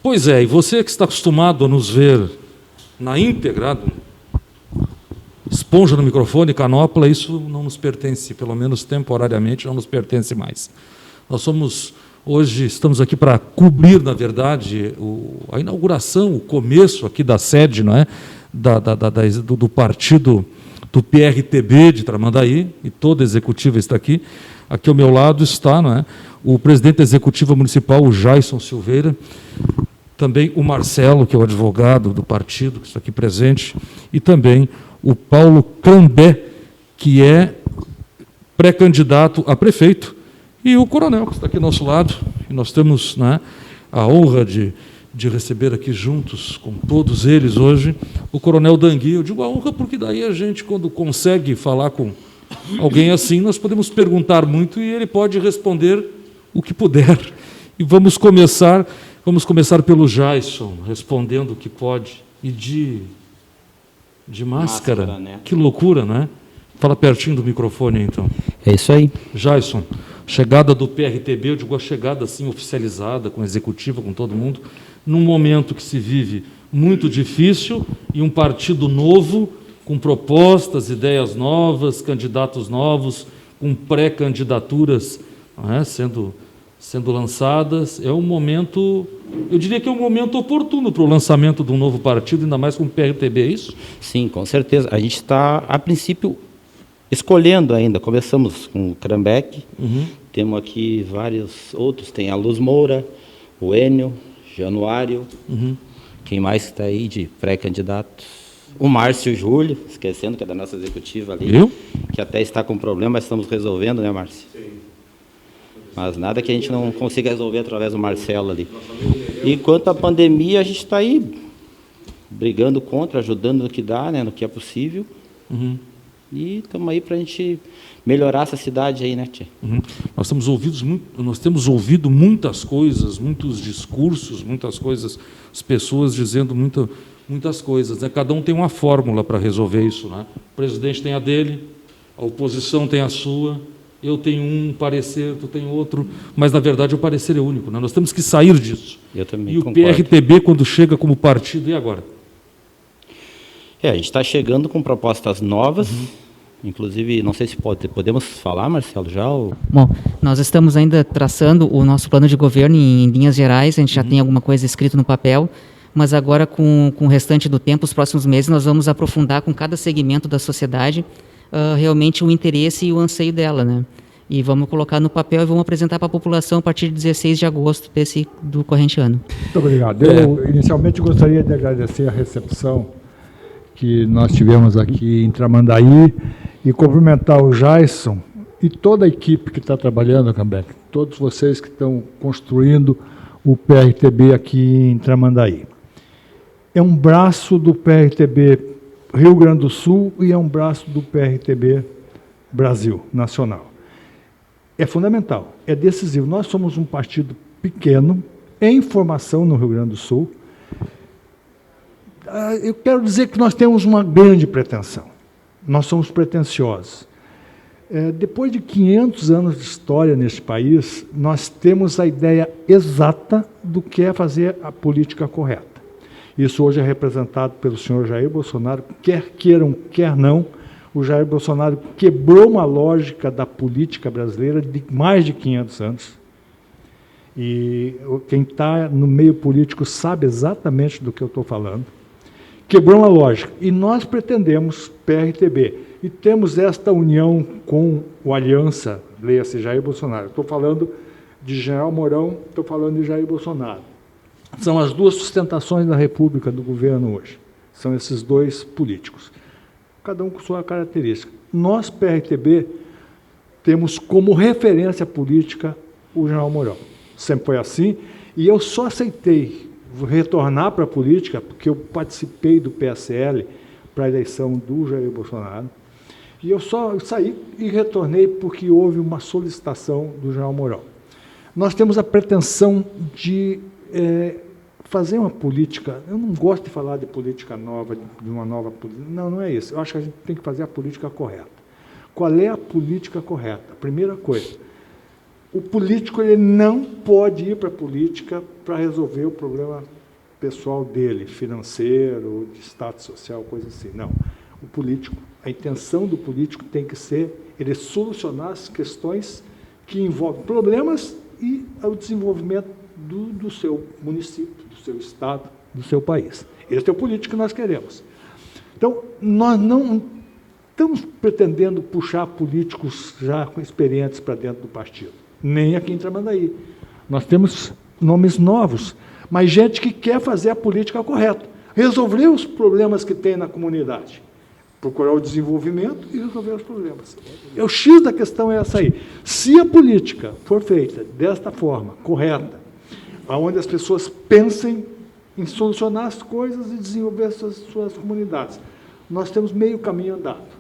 Pois é, e você que está acostumado a nos ver na íntegra, esponja no microfone, canopla, isso não nos pertence, pelo menos temporariamente, não nos pertence mais. Nós somos, hoje, estamos aqui para cobrir, na verdade, a inauguração, o começo aqui da sede, não é? Do partido do PRTB de Tramandaí, e toda a executiva está aqui. Aqui ao meu lado está, não é, o presidente da executiva municipal, o Jason Silveira, também o Marcelo, que é o advogado do partido, que está aqui presente, e também o Paulo Cambé, que é pré-candidato a prefeito, e o coronel, que está aqui ao nosso lado, e nós temos, né, a honra de receber aqui juntos, com todos eles hoje, o coronel Dangui. Eu digo a honra porque daí a gente, quando consegue falar com alguém assim, nós podemos perguntar muito e ele pode responder o que puder. E vamos começar pelo Jason, respondendo o que pode. E de máscara, né? Que loucura, né? Fala pertinho do microfone, então. É isso aí. Jason, chegada do PRTB, eu digo a chegada assim oficializada, com a executiva, com todo mundo, num momento que se vive muito difícil e um partido novo, com propostas, ideias novas, candidatos novos, com pré-candidaturas, não é, sendo lançadas. É um momento, eu diria que é um momento oportuno para o lançamento de um novo partido, ainda mais com o PRTB, é isso? Sim, com certeza. A gente está, a princípio, escolhendo ainda. Começamos com o Crambeck, temos aqui vários outros, tem a Luz Moura, o Enio, Januário, quem mais está aí de pré-candidatos? O Márcio Júlio, esquecendo que é da nossa executiva ali, que até está com problema, mas estamos resolvendo, né, Márcio? Sim. Mas nada que a gente não consiga resolver através do Marcelo ali. E quanto à pandemia, a gente está aí brigando contra, ajudando no que dá, né, no que é possível. E estamos aí para a gente melhorar essa cidade aí, né, tia? Nós temos ouvido muitas coisas, muitos discursos, muitas coisas, as pessoas dizendo muitas coisas, né? Cada um tem uma fórmula para resolver isso, né? O presidente tem a dele, a oposição tem a sua, eu tenho um parecer, tu tem outro, mas na verdade o parecer é único, né? Nós temos que sair disso. Eu também e concordo. O PRTB, quando chega como partido, e agora? A gente está chegando com propostas novas, inclusive, não sei se podemos falar, Marcelo, já? Ou... Bom, nós estamos ainda traçando o nosso plano de governo em linhas gerais, a gente já tem alguma coisa escrita no papel, mas agora com o restante do tempo, os próximos meses, nós vamos aprofundar com cada segmento da sociedade realmente o interesse e o anseio dela, né? E vamos colocar no papel e vamos apresentar para a população a partir de 16 de agosto do corrente ano. Muito obrigado. Eu, inicialmente, gostaria de agradecer a recepção que nós tivemos aqui em Tramandaí e cumprimentar o Jason e toda a equipe que está trabalhando, Cambeck, todos vocês que estão construindo o PRTB aqui em Tramandaí. É um braço do PRTB Rio Grande do Sul e é um braço do PRTB Brasil, nacional. É fundamental, é decisivo. Nós somos um partido pequeno, em formação no Rio Grande do Sul. Eu quero dizer que nós temos uma grande pretensão. Nós somos pretensiosos. Depois de 500 anos de história neste país, nós temos a ideia exata do que é fazer a política correta. Isso hoje é representado pelo senhor Jair Bolsonaro, quer queiram, quer não. O Jair Bolsonaro quebrou uma lógica da política brasileira de mais de 500 anos. E quem está no meio político sabe exatamente do que eu estou falando. Quebrou uma lógica. E nós pretendemos PRTB. E temos esta união com o Aliança, leia-se Jair Bolsonaro. Estou falando de General Mourão, estou falando de Jair Bolsonaro. São as duas sustentações da República, do governo hoje. São esses dois políticos. Cada um com sua característica. Nós, PRTB, temos como referência política o General Mourão. Sempre foi assim. E eu só aceitei retornar para a política porque eu participei do PSL para a eleição do Jair Bolsonaro. E eu só saí e retornei porque houve uma solicitação do General Mourão. Nós temos a pretensão de fazer uma política, eu não gosto de falar de política nova, de uma nova política, não é isso. Eu acho que a gente tem que fazer a política correta. Qual é a política correta? A primeira coisa, o político ele não pode ir para a política para resolver o problema pessoal dele, financeiro, de status social, coisa assim. Não. O político, a intenção do político tem que ser ele solucionar as questões que envolvem problemas e o desenvolvimento do seu município, do seu estado, do seu país. Esse é o político que nós queremos. Então, nós não estamos pretendendo puxar políticos já experientes para dentro do partido, nem aqui em Tramandaí. Nós temos nomes novos, mas gente que quer fazer a política correta, resolver os problemas que tem na comunidade, procurar o desenvolvimento e resolver os problemas. O X da questão é essa aí. Se a política for feita desta forma, correta, onde as pessoas pensem em solucionar as coisas e desenvolver suas comunidades, nós temos meio caminho andado.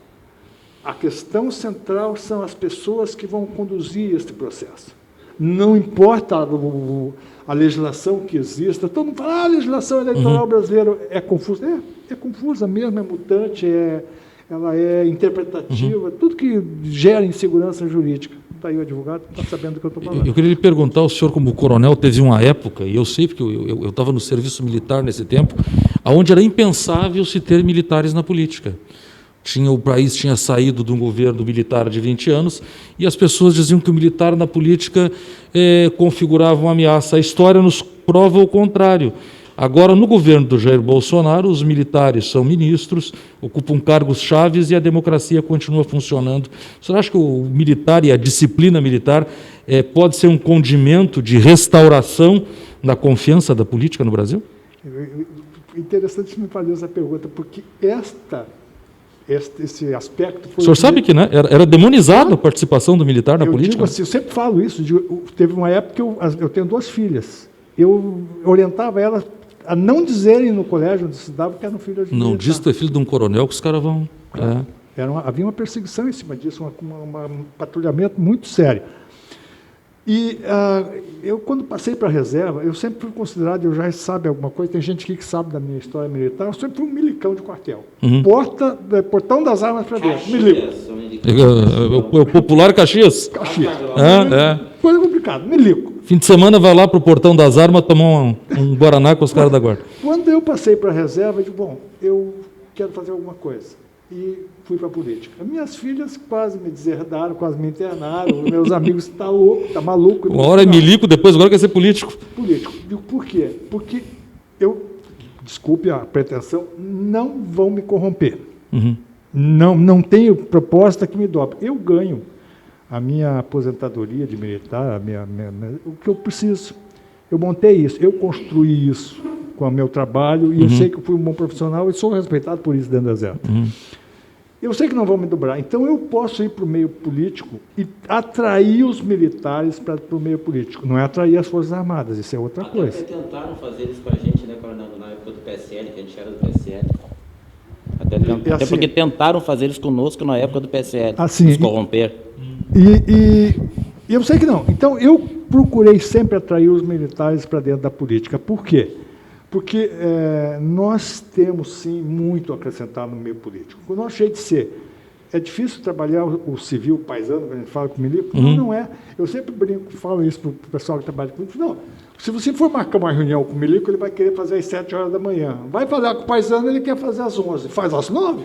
A questão central são as pessoas que vão conduzir este processo. Não importa a legislação que exista, todo mundo fala, a legislação eleitoral brasileira é confusa. É confusa mesmo, é mutante, ela é interpretativa, tudo que gera insegurança jurídica. Está aí o advogado, está sabendo do que eu estou falando. Eu queria lhe perguntar, o senhor como coronel teve uma época, e eu sei porque eu estava no serviço militar nesse tempo, onde era impensável se ter militares na política. O país tinha saído de um governo militar de 20 anos e as pessoas diziam que o militar na política configurava uma ameaça. A história nos prova o contrário. Agora, no governo do Jair Bolsonaro, os militares são ministros, ocupam cargos chaves e a democracia continua funcionando. O senhor acha que o militar e a disciplina militar pode ser um condimento de restauração da confiança da política no Brasil? Interessante que me fazer essa pergunta, porque esse aspecto foi... O senhor sabe que, né, era demonizado a participação do militar na política? Digo assim, eu sempre falo isso. Teve uma época que eu tenho 2 filhas. Eu orientava elas a não dizerem no colégio onde estudavam que eram filhas de militar. Não diz que tu é filho de um coronel que os caras vão... Havia uma perseguição em cima disso, um patrulhamento muito sério. E eu, quando passei para a reserva, eu sempre fui considerado, eu já sabe alguma coisa, tem gente aqui que sabe da minha história militar, eu sempre fui um milicão de quartel. Portão das armas para dentro, milico. O popular Caxias? Caxias. Coisa complicada, milico. Fim de semana vai lá para o portão das armas tomar um Guaraná com os caras da guarda. Quando eu passei para a reserva, eu disse, bom, eu quero fazer alguma coisa. E fui para a política. Minhas filhas quase me deserdaram, quase me internaram. Meus amigos, está louco, está maluco. Uma hora é milico, depois agora quer ser político. Político. Digo, por quê? Porque desculpe a pretensão, não vão me corromper. Não tenho proposta que me dobre. Eu ganho a minha aposentadoria de militar, o que eu preciso. Eu montei isso, eu construí isso com o meu trabalho, e eu sei que eu fui um bom profissional e sou respeitado por isso dentro do Exército. Eu sei que não vão me dobrar, então eu posso ir para o meio político e atrair os militares para o meio político. Não é atrair as Forças Armadas, isso é outra coisa. Até tentaram fazer isso com a gente, né, coronel, na época do PSL, que a gente era do PSL. Até porque tentaram fazer isso conosco na época do PSL, nos corromper. E eu sei que não. Então, eu procurei sempre atrair os militares para dentro da política. Por quê? Porque nós temos, sim, muito a acrescentar no meio político. O nosso jeito de ser. É difícil trabalhar o civil paisano, quando a gente fala com o milico? Não é. Eu sempre brinco, falo isso para o pessoal que trabalha comigo. Não, se você for marcar uma reunião com o milico, ele vai querer fazer às 7 horas da manhã. Vai falar com o paisano, ele quer fazer às 11. Faz às 9.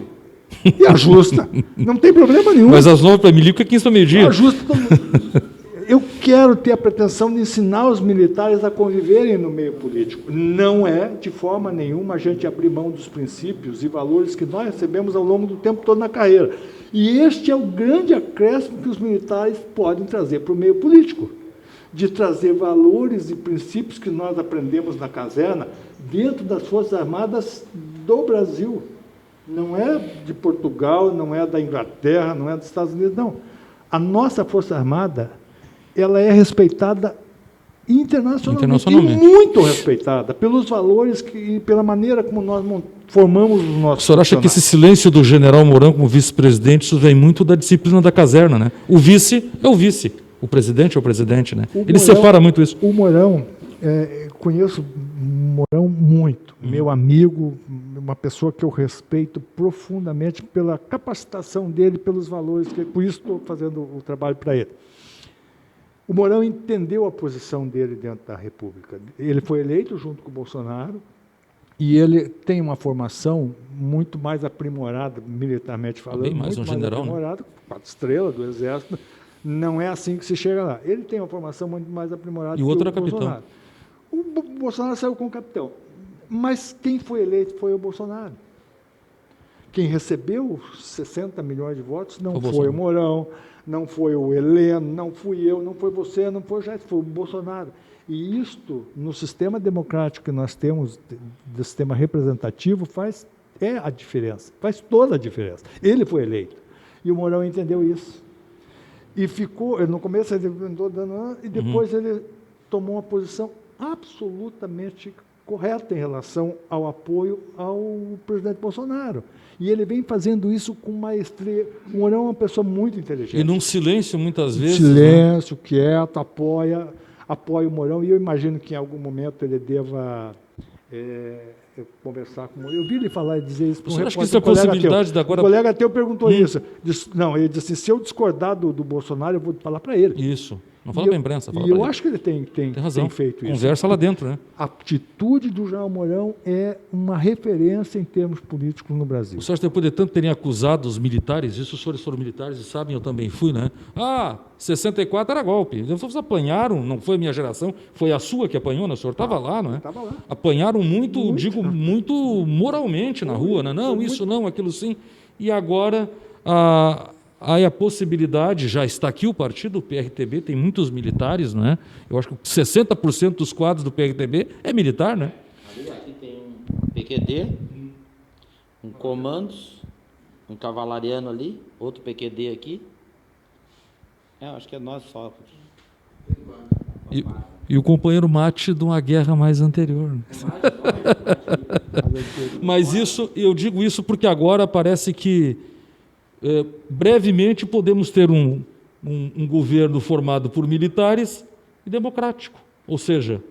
E ajusta. Não tem problema nenhum. Mas às 9 para milico é 15 para meio-dia. Ajusta todo mundo. Eu quero ter a pretensão de ensinar os militares a conviverem no meio político. Não é, de forma nenhuma, a gente abrir mão dos princípios e valores que nós recebemos ao longo do tempo todo na carreira. E este é o grande acréscimo que os militares podem trazer para o meio político, de trazer valores e princípios que nós aprendemos na caserna dentro das Forças Armadas do Brasil. Não é de Portugal, não é da Inglaterra, não é dos Estados Unidos, não. A nossa Força Armada, ela é respeitada internacionalmente. E muito respeitada pelos valores e pela maneira como nós formamos os nossos. O senhor acha que esse silêncio do general Mourão como vice-presidente, isso vem muito da disciplina da caserna, né? O vice é o vice, o presidente é o presidente, né? Ele separa muito isso. O Mourão, conheço o Mourão muito, meu amigo, uma pessoa que eu respeito profundamente pela capacitação dele, pelos valores, por isso estou fazendo o trabalho para ele. O O Mourão entendeu a posição dele dentro da República. Ele foi eleito junto com o Bolsonaro, E ele tem uma formação muito mais aprimorada, militarmente falando, bem mais muito um general, né? aprimorada, 4 estrelas do Exército. Não é assim que se chega lá. Ele tem uma formação muito mais aprimorada E o outro que era capitão. Bolsonaro. O Bolsonaro saiu como capitão. Mas quem foi eleito foi o Bolsonaro. Quem recebeu 60 milhões de votos não foi o Mourão, não foi o Heleno, não fui eu, não foi você, não foi o Jair, foi o Bolsonaro. E isto, no sistema democrático que nós temos, do sistema representativo, faz a diferença, faz toda a diferença. Ele foi eleito. E o Mourão entendeu isso. E ficou, no começo ele andou dando, e depois ele tomou uma posição absolutamente correta em relação ao apoio ao presidente Bolsonaro. E ele vem fazendo isso com maestria. O Mourão é uma pessoa muito inteligente. E num silêncio, muitas vezes. Silêncio, quieto, apoia o Mourão. E eu imagino que em algum momento ele deva conversar com o Mourão. Eu vi ele falar e dizer isso para um Você acha que repórter, isso é possibilidade da agora? Um colega teu perguntou isso. Não, ele disse, se eu discordar do Bolsonaro, eu vou falar para ele. Isso. Não fala para a imprensa, fala E para eu ele. acho que ele tem razão. feito isso. Conversa lá dentro, né? A atitude do General Mourão é uma referência em termos políticos no Brasil. O senhor, depois de tanto terem acusado os militares, isso os senhores foram militares e sabem, eu também fui, né? 64 era golpe. Vocês apanharam, não foi a minha geração, foi a sua que apanhou, né? O senhor estava lá, não é? Estava lá. Apanharam muito, digo, muito moralmente na rua, né? Não, isso não, aquilo sim. E agora aí a possibilidade, já está aqui o partido, o PRTB, tem muitos militares, não é? Eu acho que 60% dos quadros do PRTB é militar, né? Aqui tem um PQD, um comandos, um cavalariano ali, outro PQD aqui. Acho que é nós só. E o companheiro mate de uma guerra mais anterior. Né? Mas isso, eu digo isso porque agora parece que brevemente podemos ter um governo formado por militares e democrático. Ou seja,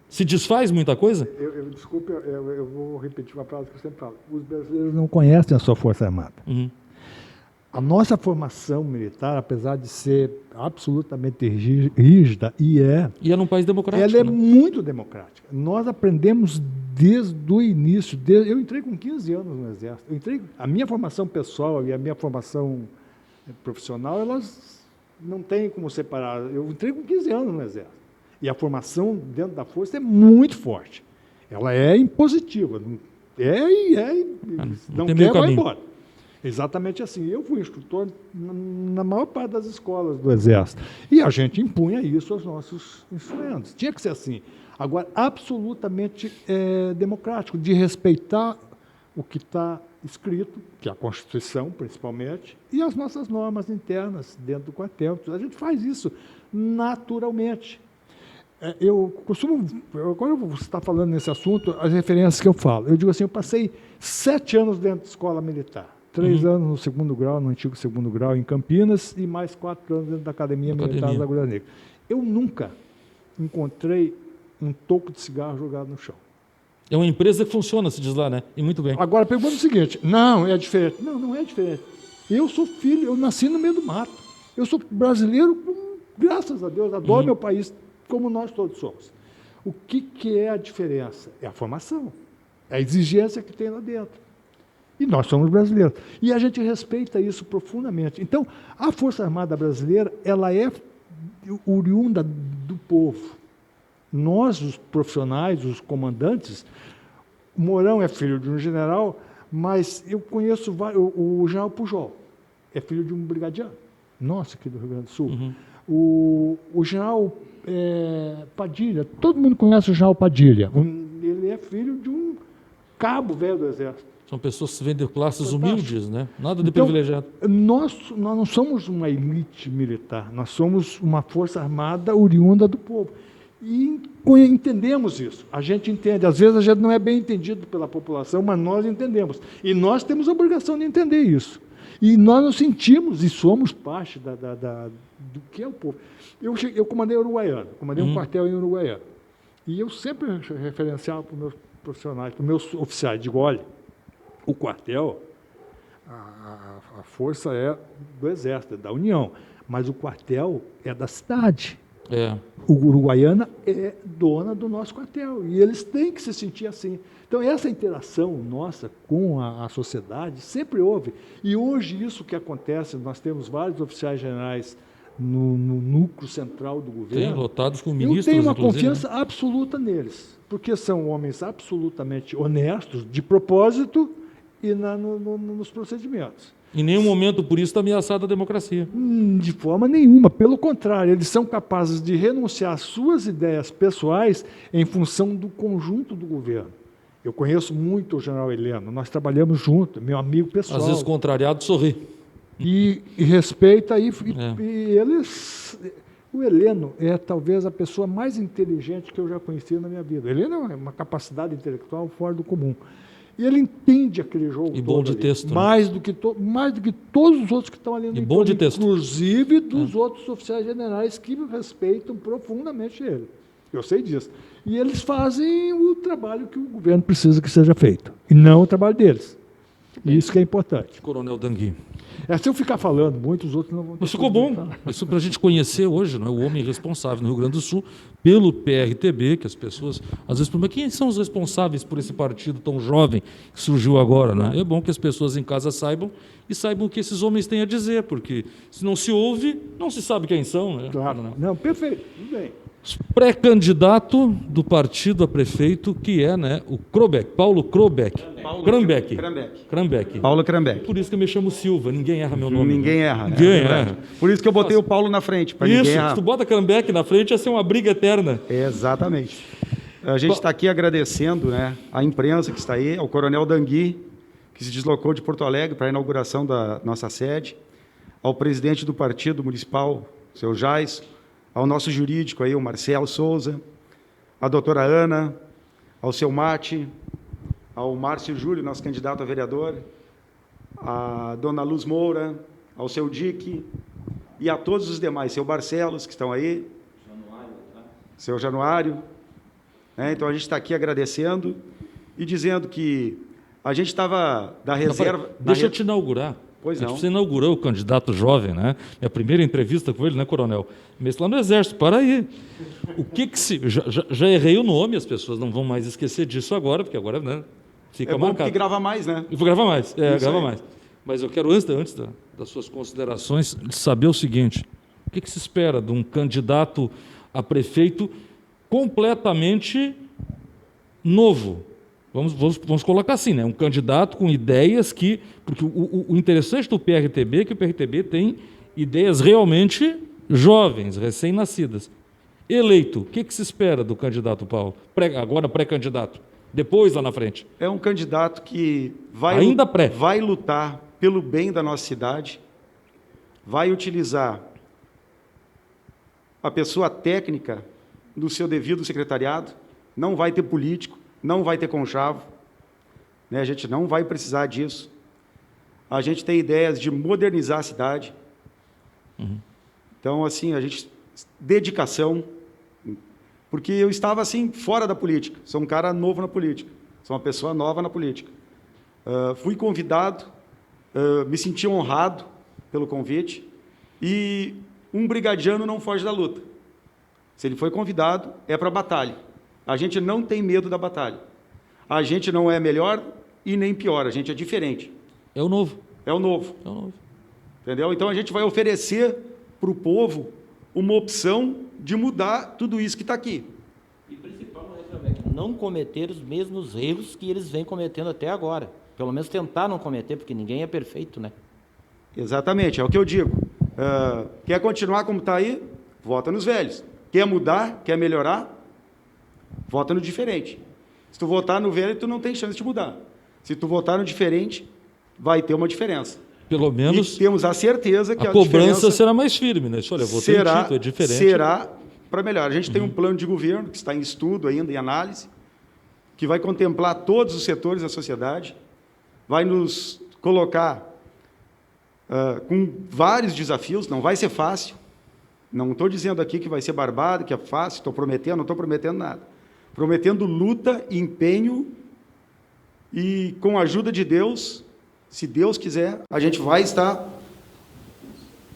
se desfaz muita coisa? Desculpe, eu vou repetir uma frase que eu sempre falo. Os brasileiros não conhecem a sua Força Armada. A nossa formação militar, apesar de ser absolutamente rígida, e é num país democrático, ela é muito democrática. Nós aprendemos desde o início. Eu entrei com 15 anos no Exército. A minha formação pessoal e a minha formação profissional, elas não têm como separar. Eu entrei com 15 anos no Exército. E a formação dentro da Força é muito forte. Ela é impositiva. Não quer, vai embora. Exatamente assim. Eu fui instrutor na maior parte das escolas do Exército. E a gente impunha isso aos nossos instrumentos. Tinha que ser assim. Agora, absolutamente democrático, de respeitar o que está escrito, que é a Constituição, principalmente, e as nossas normas internas dentro do quartel. A gente faz isso naturalmente. Eu costumo, agora você está falando nesse assunto, as referências que eu falo. Eu digo assim, eu passei 7 anos dentro de escola militar. 3 anos no segundo grau, no antigo segundo grau, em Campinas, e mais 4 anos dentro da Academia Militar da Agulha Negra. Eu nunca encontrei um toco de cigarro jogado no chão. É uma empresa que funciona, se diz lá, né? E muito bem. Agora, pergunta o seguinte, não, é diferente. Não é diferente. Eu sou filho, eu nasci no meio do mato. Eu sou brasileiro, graças a Deus, adoro meu país, como nós todos somos. O que é a diferença? É a formação, é a exigência que tem lá dentro. E nós somos brasileiros. E a gente respeita isso profundamente. Então, a Força Armada Brasileira, ela é oriunda do povo. Nós, os profissionais, os comandantes, o Mourão é filho de um general, mas eu conheço o general Pujol, é filho de um brigadiano, nosso aqui do Rio Grande do Sul. O general Padilha, todo mundo conhece o general Padilha. Ele é filho de um cabo velho do Exército. São pessoas que vêm de classes humildes, né? Nada de privilegiado. Nós não somos uma elite militar, nós somos uma força armada oriunda do povo. E entendemos isso. A gente entende. Às vezes a gente não é bem entendido pela população, mas nós entendemos. E nós temos a obrigação de entender isso. E nós nos sentimos e somos parte do que é o povo. Eu comandei Uruguaiana, comandei um quartel em Uruguaiana. E eu sempre referenciava para os meus profissionais, para os meus oficiais, digo, olha, o quartel, a força é do Exército, é da União, mas o quartel é da cidade. O Uruguaiana é dona do nosso quartel e eles têm que se sentir assim. Então, essa interação nossa com a sociedade sempre houve. E hoje, isso que acontece, nós temos vários oficiais generais no núcleo central do governo. Tem lotados com ministros, eu tenho uma inclusive, confiança absoluta neles, porque são homens absolutamente honestos, de propósito e nos procedimentos. Em nenhum momento, por isso, está ameaçada a democracia. De forma nenhuma. Pelo contrário, eles são capazes de renunciar às suas ideias pessoais em função do conjunto do governo. Eu conheço muito o general Heleno, nós trabalhamos junto, meu amigo pessoal. Às vezes, contrariado, sorri. E respeita, e eles... O Heleno é talvez a pessoa mais inteligente que eu já conheci na minha vida. O Heleno é uma capacidade intelectual fora do comum. E ele entende aquele jogo e bom de texto, né? mais do que todos os outros que estão ali no e bom de texto. Inclusive dos outros oficiais generais que respeitam profundamente ele. Eu sei disso. E eles fazem o trabalho que o governo precisa que seja feito, e não o trabalho deles. E isso que é importante. Coronel Dangui. Se eu ficar falando, muitos outros não vão ter. Mas ficou bom. Isso para a gente conhecer hoje, não é? O homem responsável no Rio Grande do Sul pelo PRTB, que as pessoas às vezes perguntam, quem são os responsáveis por esse partido tão jovem que surgiu agora, né? É bom que as pessoas em casa saibam e saibam o que esses homens têm a dizer, porque se não se ouve, não se sabe quem são, né? Claro. Não, perfeito, tudo bem. Pré-candidato do partido a prefeito, que é, né, o Krobeck, Paulo Krobeck. Krambeck. Paulo Krambeck. Por isso que eu me chamo Silva, ninguém erra meu nome. Ninguém erra. Ninguém erra. Por isso que eu botei o Paulo na frente, para ninguém errar. Se tu bota Krambeck na frente, ia ser uma briga eterna. Exatamente. A gente está aqui agradecendo, né, a imprensa que está aí, ao Coronel Dangui, que se deslocou de Porto Alegre para a inauguração da nossa sede, ao presidente do partido municipal, o seu Jais, ao nosso jurídico aí, o Marcelo Souza, à doutora Ana, ao seu Mate, ao Márcio Júlio, nosso candidato a vereador, à dona Luz Moura, ao seu Dick e a todos os demais, seu Barcelos, que estão aí, seu Januário. Então, a gente está aqui agradecendo e dizendo que a gente estava da reserva... Deixa eu te inaugurar. Pois não. Você inaugurou o candidato jovem, né? Minha primeira entrevista com ele, né, coronel? Mesmo lá no Exército, para aí. O que se... Já errei o nome, as pessoas não vão mais esquecer disso agora, porque agora, né, fica marcado. Porque grava mais, né? E vou gravar mais, grava mais. Mas eu quero, antes das suas considerações, saber o seguinte, o que se espera de um candidato a prefeito completamente novo? Vamos colocar assim, né? Um candidato com ideias que... Porque o interessante do PRTB é que o PRTB tem ideias realmente jovens, recém-nascidas. Eleito, o que se espera do candidato Paulo? Agora pré-candidato, depois lá na frente. É um candidato que vai lutar pelo bem da nossa cidade, vai utilizar a pessoa técnica do seu devido secretariado, não vai ter político, não vai ter conchavo, né? A gente não vai precisar disso. A gente tem ideias de modernizar a cidade. Então, assim, dedicação, porque eu estava, assim, fora da política. Sou um cara novo na política. Sou uma pessoa nova na política. Fui convidado, me senti honrado pelo convite, e um brigadiano não foge da luta. Se ele foi convidado, é para a batalha. A gente não tem medo da batalha. A gente não é melhor e nem pior, a gente é diferente. É o novo. É o novo. É o novo. Entendeu? Então a gente vai oferecer para o povo uma opção de mudar tudo isso que está aqui. E principalmente, não cometer os mesmos erros que eles vêm cometendo até agora. Pelo menos tentar não cometer, porque ninguém é perfeito, né? Exatamente, é o que eu digo. Quer continuar como está aí? Vota nos velhos. Quer mudar? Quer melhorar? Vota no diferente. Se tu votar no velho, tu não tem chance de mudar. Se tu votar no diferente, vai ter uma diferença. Pelo menos... E temos a certeza que a cobrança será mais firme, né? Olha, votei no título, é diferente. Será para melhor. A gente tem um plano de governo que está em estudo ainda, em análise, que vai contemplar todos os setores da sociedade, vai nos colocar com vários desafios, não vai ser fácil. Não estou dizendo aqui que vai ser barbado, que é fácil, estou prometendo, não estou prometendo nada. Prometendo luta, empenho e, com a ajuda de Deus, se Deus quiser, a gente vai estar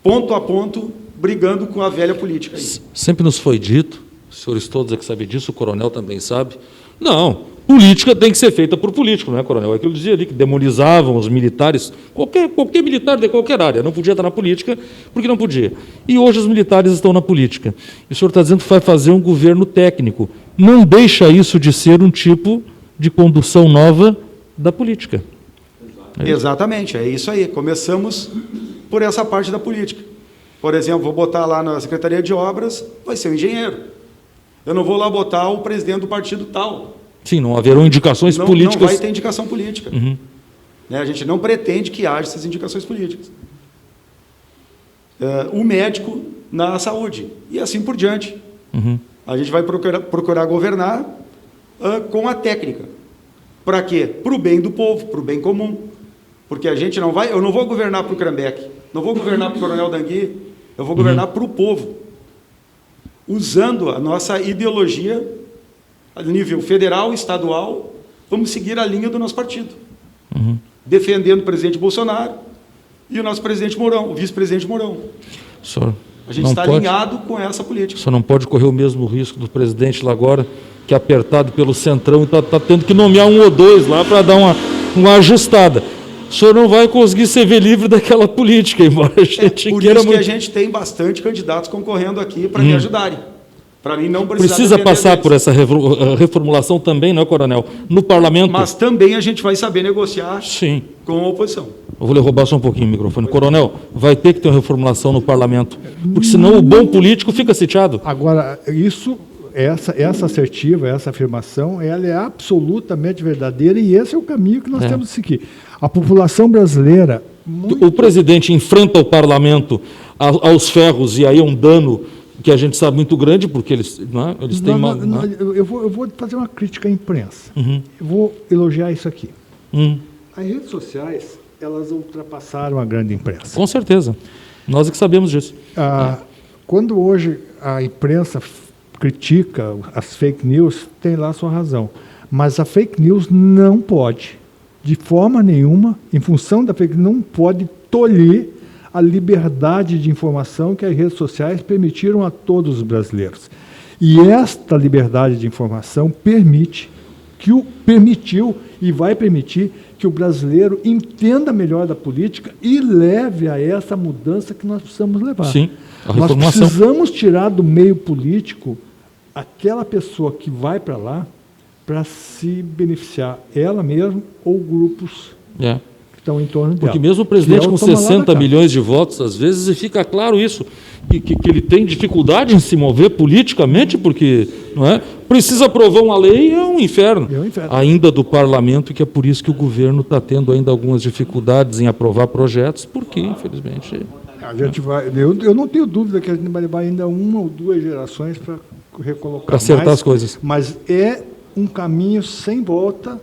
ponto a ponto brigando com a velha política. Aí. Sempre nos foi dito, os senhores todos é que sabem disso, o coronel também sabe, não, política tem que ser feita por político, não é, coronel? É aquilo que dizia ali, que demonizavam os militares, qualquer militar de qualquer área, não podia estar na política, porque não podia. E hoje os militares estão na política. E o senhor está dizendo que vai fazer um governo técnico. Não deixa isso de ser um tipo de condução nova da política. Exatamente, é isso aí. Começamos por essa parte da política. Por exemplo, vou botar lá na Secretaria de Obras, vai ser um engenheiro. Eu não vou lá botar o presidente do partido tal. Sim, não haverão indicações políticas. Não vai ter indicação política. Né, a gente não pretende que haja essas indicações políticas. O médico na saúde, e assim por diante. A gente vai procurar governar com a técnica. Para quê? Para o bem do povo, para o bem comum. Porque a gente não vai... Eu não vou governar para o Cranbeck, não vou governar para o Coronel Dangui, eu vou governar para o povo. Usando a nossa ideologia a nível federal, estadual, vamos seguir a linha do nosso partido. Defendendo o presidente Bolsonaro e o nosso presidente Mourão, o vice-presidente Mourão. Senhor, a gente está alinhado com essa política. O senhor não pode correr o mesmo risco do presidente lá agora, que é apertado pelo Centrão e está tendo que nomear um ou dois lá para dar uma ajustada. O senhor não vai conseguir se ver livre daquela política, embora a gente por queira isso muito. Que a gente tem bastante candidatos concorrendo aqui para me ajudarem. Para mim não precisa passar deles. Por essa reformulação também, não é, coronel? No parlamento. Mas também a gente vai saber negociar Sim. com a oposição. Eu vou lhe roubar só um pouquinho o microfone. Coronel, vai ter que ter uma reformulação no parlamento, porque senão o bom político fica sitiado. Agora, essa assertiva, essa afirmação, ela é absolutamente verdadeira e esse é o caminho que nós temos que seguir. A população brasileira... O presidente enfrenta o parlamento aos ferros e aí é um dano que a gente sabe muito grande, porque eles têm... Eu vou fazer uma crítica à imprensa. Eu vou elogiar isso aqui. As redes sociais, elas ultrapassaram a grande imprensa. Com certeza. Nós é que sabemos disso. Quando hoje a imprensa critica as fake news, tem lá a sua razão. Mas a fake news não pode, de forma nenhuma, em função da fake news, não pode tolher a liberdade de informação que as redes sociais permitiram a todos os brasileiros. E esta liberdade de informação permitiu e vai permitir que o brasileiro entenda melhor da política e leve a essa mudança que nós precisamos levar. Sim, nós precisamos tirar do meio político aquela pessoa que vai para lá para se beneficiar, ela mesma ou grupos que estão em torno dela. Porque mesmo o presidente com 60 milhões de votos, às vezes fica claro isso, que ele tem dificuldade em se mover politicamente, porque precisa aprovar uma lei, é um inferno. Ainda do parlamento, que é por isso que o governo está tendo ainda algumas dificuldades em aprovar projetos, porque, infelizmente... A gente vai, eu não tenho dúvida que a gente vai levar ainda 1 ou 2 gerações para recolocar. Para acertar as coisas. Mas é um caminho sem volta.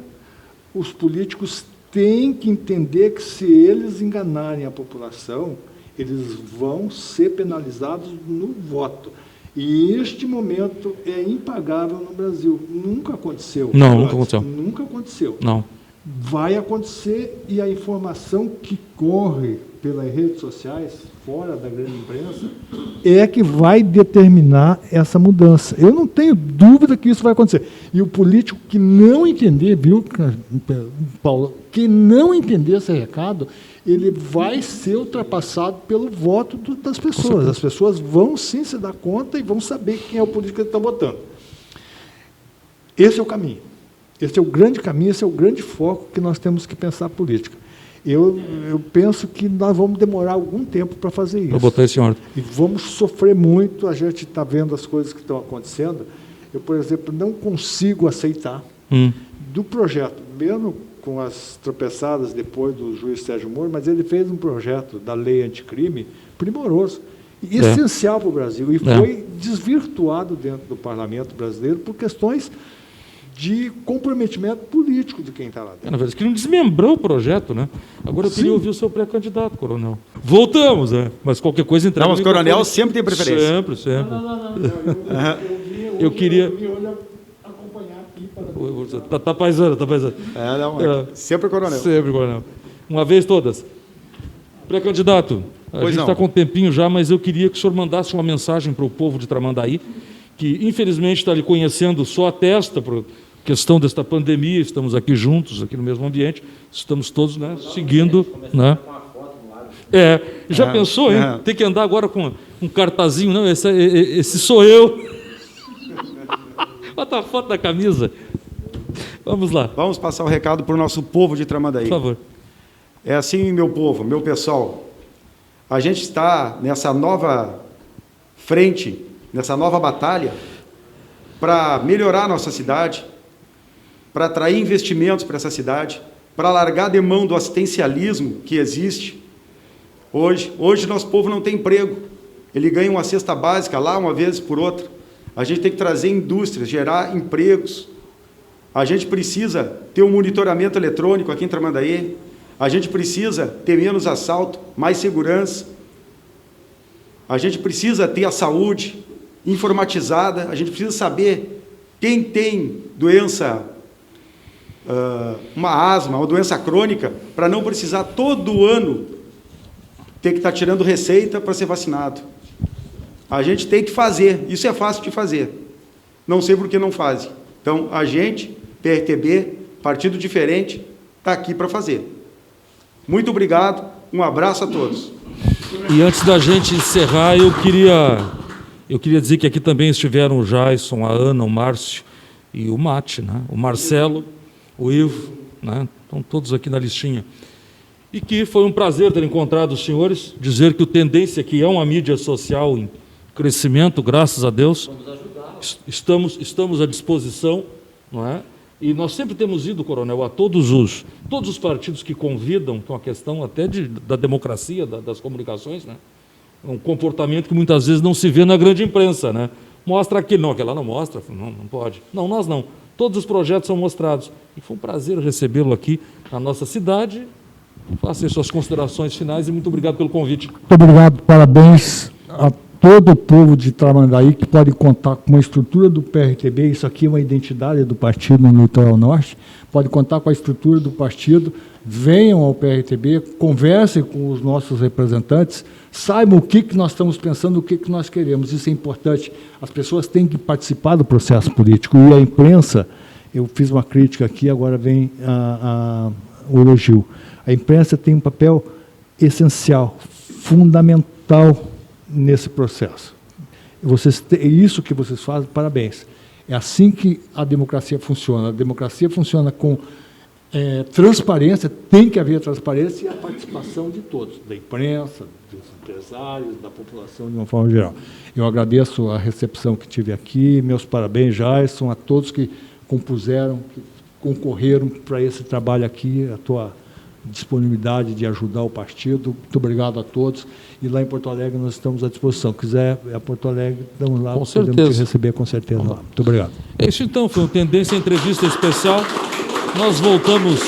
Os políticos têm que entender que se eles enganarem a população, eles vão ser penalizados no voto. E este momento é impagável no Brasil. Nunca aconteceu. Nunca aconteceu. Nunca aconteceu. Não. Vai acontecer e a informação que corre pelas redes sociais, fora da grande imprensa, é que vai determinar essa mudança. Eu não tenho dúvida que isso vai acontecer. E o político que não entender, viu, Paulo, que não entender esse recado, ele vai ser ultrapassado pelo voto das pessoas. As pessoas vão sim se dar conta e vão saber quem é o político que eles estão votando. Esse é o caminho. Esse é o grande caminho, esse é o grande foco que nós temos que pensar a política. Eu penso que nós vamos demorar algum tempo para fazer isso. Para botar isso em ordem. E vamos sofrer muito, a gente está vendo as coisas que estão acontecendo. Eu, por exemplo, não consigo aceitar do projeto, mesmo com as tropeçadas depois do juiz Sérgio Moro, mas ele fez um projeto da lei anticrime primoroso, e essencial para o Brasil, e foi desvirtuado dentro do parlamento brasileiro por questões de comprometimento político de quem está lá dentro. Na verdade, eles queriam desmembrar o projeto, né? Agora eu queria ouvir o seu pré-candidato, coronel. Voltamos, né? Mas qualquer coisa entrega. Não, os coronel sempre tem preferência. Sempre. Eu queria acompanhar aqui para... Tá paisando. Sempre coronel. Sempre coronel. Uma vez todas. Pré-candidato, A Pois gente não. está com um tempinho já, mas eu queria que o senhor mandasse uma mensagem para o povo de Tramandaí, que infelizmente está lhe conhecendo só a testa, por questão desta pandemia, estamos aqui juntos, aqui no mesmo ambiente, estamos todos, né, seguindo. Né? Já pensou, hein? Ter que andar agora com um cartazinho, não, esse sou eu. Bota a foto da camisa. Vamos lá. Vamos passar o recado para o nosso povo de Tramandaí. Por favor. É assim, meu povo, meu pessoal, a gente está nessa nova frente, nessa nova batalha, para melhorar a nossa cidade, para atrair investimentos para essa cidade, para largar de mão do assistencialismo que existe. Hoje nosso povo não tem emprego, ele ganha uma cesta básica lá uma vez por outra. A gente tem que trazer indústrias, gerar empregos. A gente precisa ter um monitoramento eletrônico aqui em Tramandaí. A gente precisa ter menos assalto, mais segurança. A gente precisa ter a saúde informatizada. A gente precisa saber quem tem doença, uma asma, uma doença crônica, para não precisar todo ano ter que estar tirando receita para ser vacinado. A gente tem que fazer. Isso é fácil de fazer. Não sei por que não fazem. Então, a gente, PRTB, Partido Diferente, está aqui para fazer. Muito obrigado, um abraço a todos. E antes da gente encerrar, eu queria dizer que aqui também estiveram o Jason, a Ana, o Márcio e o Mate, né? O Marcelo, o Ivo, né? Estão todos aqui na listinha. E que foi um prazer ter encontrado os senhores, dizer que o Tendência, que é uma mídia social em crescimento, graças a Deus, estamos à disposição, não é? E nós sempre temos ido, coronel, a todos os partidos que convidam, que é uma questão até da democracia, das comunicações, né? Um comportamento que muitas vezes não se vê na grande imprensa, né? Mostra aquilo, não, aquela não mostra, não pode. Não, nós não. Todos os projetos são mostrados. E foi um prazer recebê-lo aqui na nossa cidade. Faça as suas considerações finais e muito obrigado pelo convite. Muito obrigado, parabéns a todo o povo de Tramandaí que pode contar com a estrutura do PRTB, isso aqui é uma identidade do partido no Litoral Norte, pode contar com a estrutura do partido, venham ao PRTB, conversem com os nossos representantes, saibam o que nós estamos pensando, o que nós queremos, isso é importante. As pessoas têm que participar do processo político e a imprensa, eu fiz uma crítica aqui, agora vem o elogio. A imprensa tem um papel essencial, fundamental nesse processo. Isso que vocês fazem, parabéns. É assim que a democracia funciona. A democracia funciona com transparência, tem que haver transparência e a participação de todos, da imprensa, dos empresários, da população de uma forma geral. Eu agradeço a recepção que tive aqui, meus parabéns, Jason, a todos que compuseram, que concorreram para esse trabalho aqui, a tua disponibilidade de ajudar o partido. Muito obrigado a todos. E lá em Porto Alegre nós estamos à disposição. Se quiser ir a Porto Alegre, estamos lá. Com podemos certeza. te receber com certeza lá. Muito obrigado. É isso então, foi uma Tendência Entrevista Especial. Nós voltamos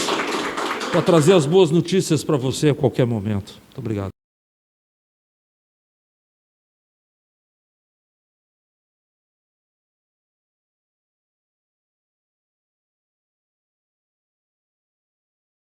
para trazer as boas notícias para você a qualquer momento. Muito obrigado.